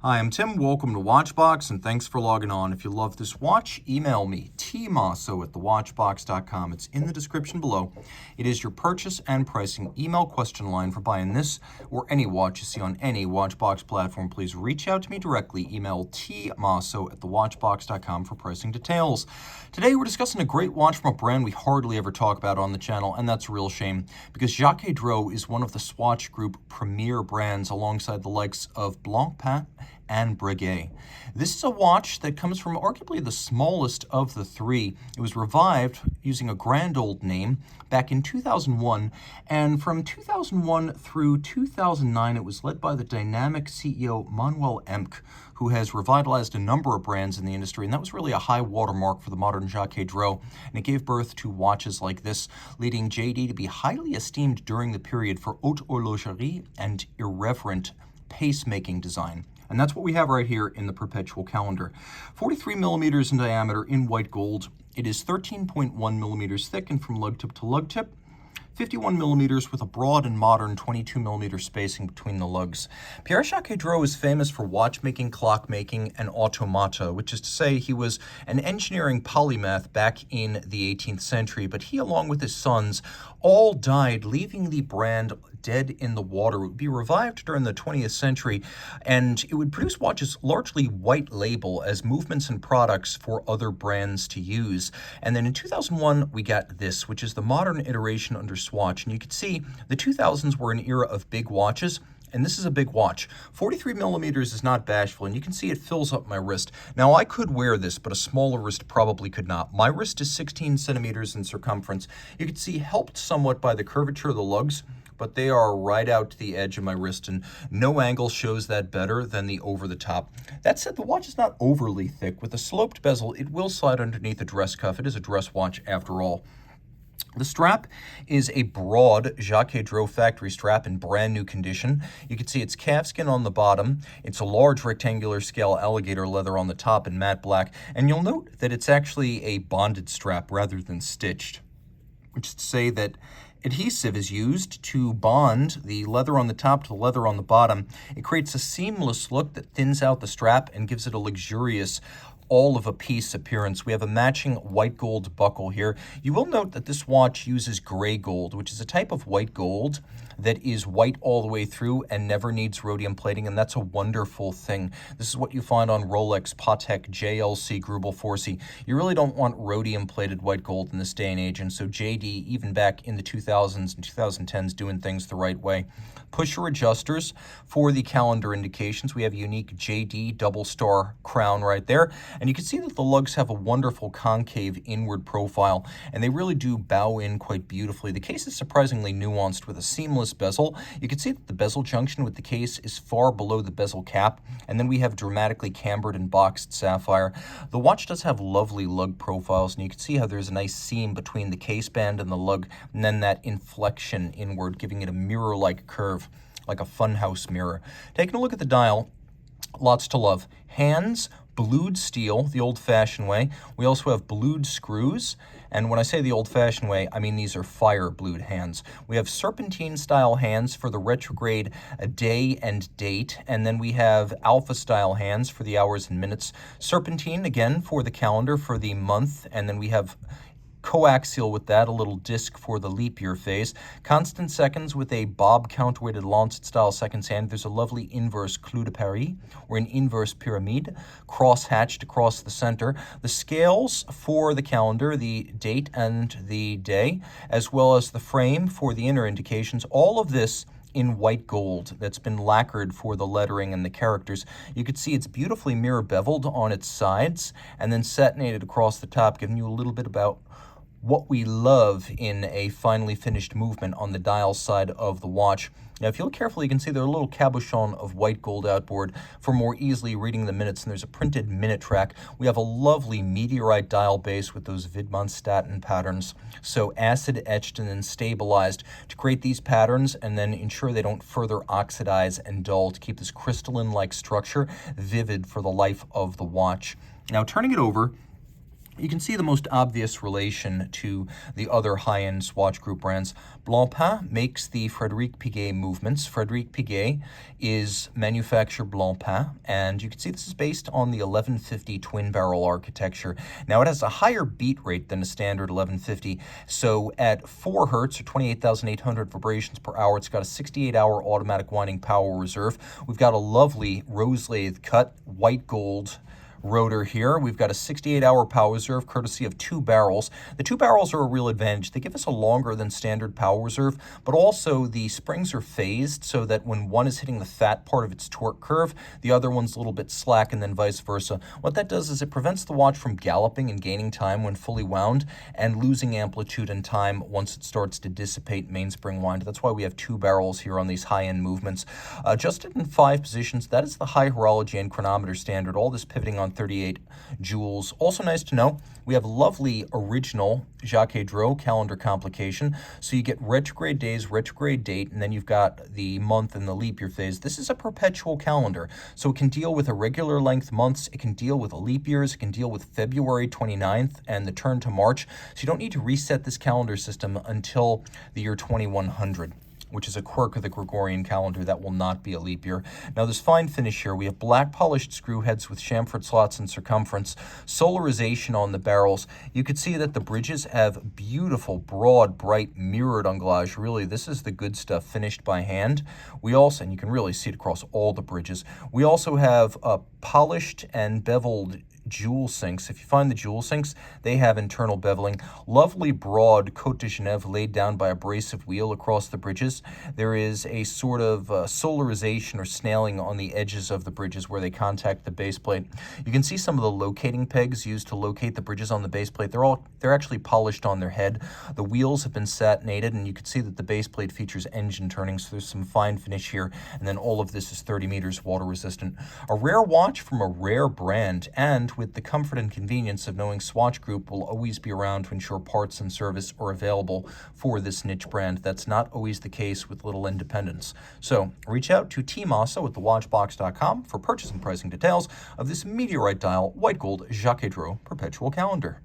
Hi, I'm Tim. Welcome to Watchbox, and thanks for logging on. If you love this watch, email me, tmosso@thewatchbox.com. It's in the description below. It is your purchase and pricing email question line for buying this or any watch you see on any Watchbox platform. Please reach out to me directly. Email tmosso@thewatchbox.com for pricing details. Today, we're discussing a great watch from a brand we hardly ever talk about on the channel, and that's a real shame, because Jaquet Droz is one of the Swatch Group premier brands alongside the likes of Blancpain and Breguet. This is a watch that comes from arguably the smallest of the three. It was revived using a grand old name back in 2001, and from 2001 through 2009, it was led by the dynamic CEO Manuel Emck, who has revitalized a number of brands in the industry, and that was really a high watermark for the modern Jaquet Droz, and it gave birth to watches like this, leading JD to be highly esteemed during the period for haute horlogerie and irreverent pacemaking design. And that's what we have right here in the Perpetual calendar. 43 millimeters in diameter in white gold. It is 13.1 millimeters thick and from lug tip to lug tip. 51 millimeters with a broad and modern 22 millimeter spacing between the lugs. Pierre Jaquet Droz is famous for watchmaking, clockmaking, and automata, which is to say he was an engineering polymath back in the 18th century, but he, along with his sons, all died, leaving the brand dead in the water. It would be revived during the 20th century, and it would produce watches largely white label as movements and products for other brands to use. And then in 2001, we got this, which is the modern iteration under Swatch. And you can see the 2000s were an era of big watches, and this is a big watch. 43 millimeters is not bashful, and you can see it fills up my wrist. Now, I could wear this, but a smaller wrist probably could not. My wrist is 16 centimeters in circumference. You can see helped somewhat by the curvature of the lugs, but they are right out to the edge of my wrist, and no angle shows that better than the over the top. That said, the watch is not overly thick. With a sloped bezel, it will slide underneath a dress cuff. It is a dress watch after all. The strap is a broad Jaquet Droz factory strap in brand new condition. You can see it's calfskin on the bottom. It's a large rectangular scale alligator leather on the top in matte black. And you'll note that it's actually a bonded strap rather than stitched, which is to say that adhesive is used to bond the leather on the top to the leather on the bottom. It creates a seamless look that thins out the strap and gives it a luxurious all-of-a-piece appearance. We have a matching white gold buckle here. You will note that this watch uses gray gold, which is a type of white gold that is white all the way through and never needs rhodium plating, and that's a wonderful thing. This is what you find on Rolex, Patek, JLC, Grubel, Forsey. You really don't want rhodium-plated white gold in this day and age, and so JD, even back in the 2000s and 2010s, doing things the right way. Pusher adjusters for the calendar indications. We have a unique JD double star crown right there. And you can see that the lugs have a wonderful concave inward profile, and they really do bow in quite beautifully. The case is surprisingly nuanced with a seamless bezel. You can see that the bezel junction with the case is far below the bezel cap, and then we have dramatically cambered and boxed sapphire. The watch does have lovely lug profiles, and you can see how there's a nice seam between the case band and the lug, and then that inflection inward, giving it a mirror-like curve, like a funhouse mirror. Taking a look at the dial, lots to love. Hands, blued steel, the old-fashioned way. We also have blued screws, and when I say the old-fashioned way, I mean these are fire blued hands. We have serpentine-style hands for the retrograde day and date, and then we have alpha-style hands for the hours and minutes. Serpentine, again, for the calendar for the month, and then we have coaxial with that, a little disc for the leap year phase. Constant seconds with a bob counterweighted lancet style seconds hand. There's a lovely inverse clou de Paris or an inverse pyramide, cross hatched across the center. The scales for the calendar, the date and the day, as well as the frame for the inner indications. All of this in white gold that's been lacquered for the lettering and the characters. You can see it's beautifully mirror beveled on its sides and then satinated across the top, giving you a little bit about what we love in a finely finished movement on the dial side of the watch. Now, if you look carefully, you can see there's a little cabochon of white gold outboard for more easily reading the minutes, and there's a printed minute track. We have a lovely meteorite dial base with those Widmanstatten patterns, so acid etched and then stabilized to create these patterns and then ensure they don't further oxidize and dull to keep this crystalline-like structure vivid for the life of the watch. Now, turning it over, You can see the most obvious relation to the other high-end Swatch Group brands. Blancpain makes the Frédéric Piguet movements. Frédéric Piguet is manufacturer Blancpain, and you can see this is based on the 1150 twin barrel architecture. Now it has a higher beat rate than a standard 1150, so at 4 hertz or 28,800 vibrations per hour, it's got a 68-hour automatic winding power reserve. We've got a lovely rose lathe cut, white gold rotor here. We've got a 68-hour power reserve courtesy of 2 barrels. The 2 barrels are a real advantage. They give us a longer than standard power reserve, but also the springs are phased so that when one is hitting the fat part of its torque curve, the other one's a little bit slack, and then vice versa. What that does is it prevents the watch from galloping and gaining time when fully wound and losing amplitude and time once it starts to dissipate mainspring wind. That's why we have 2 barrels here on these high-end movements. Adjusted in 5 positions, that is the high horology and chronometer standard. All this pivoting on 38 joules. Also nice to know, we have lovely original Jaquet Droz calendar complication. So you get retrograde days, retrograde date, and then you've got the month and the leap year phase. This is a perpetual calendar. So it can deal with irregular length months, it can deal with leap years, it can deal with February 29th and the turn to March. So you don't need to reset this calendar system until the year 2100. Which is a quirk of the Gregorian calendar that will not be a leap year. Now this fine finish here, we have black polished screw heads with chamfered slots in circumference, solarization on the barrels. You could see that the bridges have beautiful, broad, bright, mirrored anglage. Really, this is the good stuff finished by hand. We also, and you can really see it across all the bridges, we also have polished and beveled jewel sinks. If you find the jewel sinks, they have internal beveling. Lovely broad Côte de Genève laid down by abrasive wheel across the bridges. There is a sort of solarization or snailing on the edges of the bridges where they contact the base plate. You can see some of the locating pegs used to locate the bridges on the base plate. They're actually polished on their head. The wheels have been satinated, and you can see that the base plate features engine turning, so there's some fine finish here, and then all of this is 30 meters water resistant. A rare watch from a rare brand, and with the comfort and convenience of knowing Swatch Group will always be around to ensure parts and service are available for this niche brand. That's not always the case with little independents. So reach out to Team Mosso at thewatchbox.com for purchase and pricing details of this meteorite dial white gold Jaquet Droz Perpetual calendar.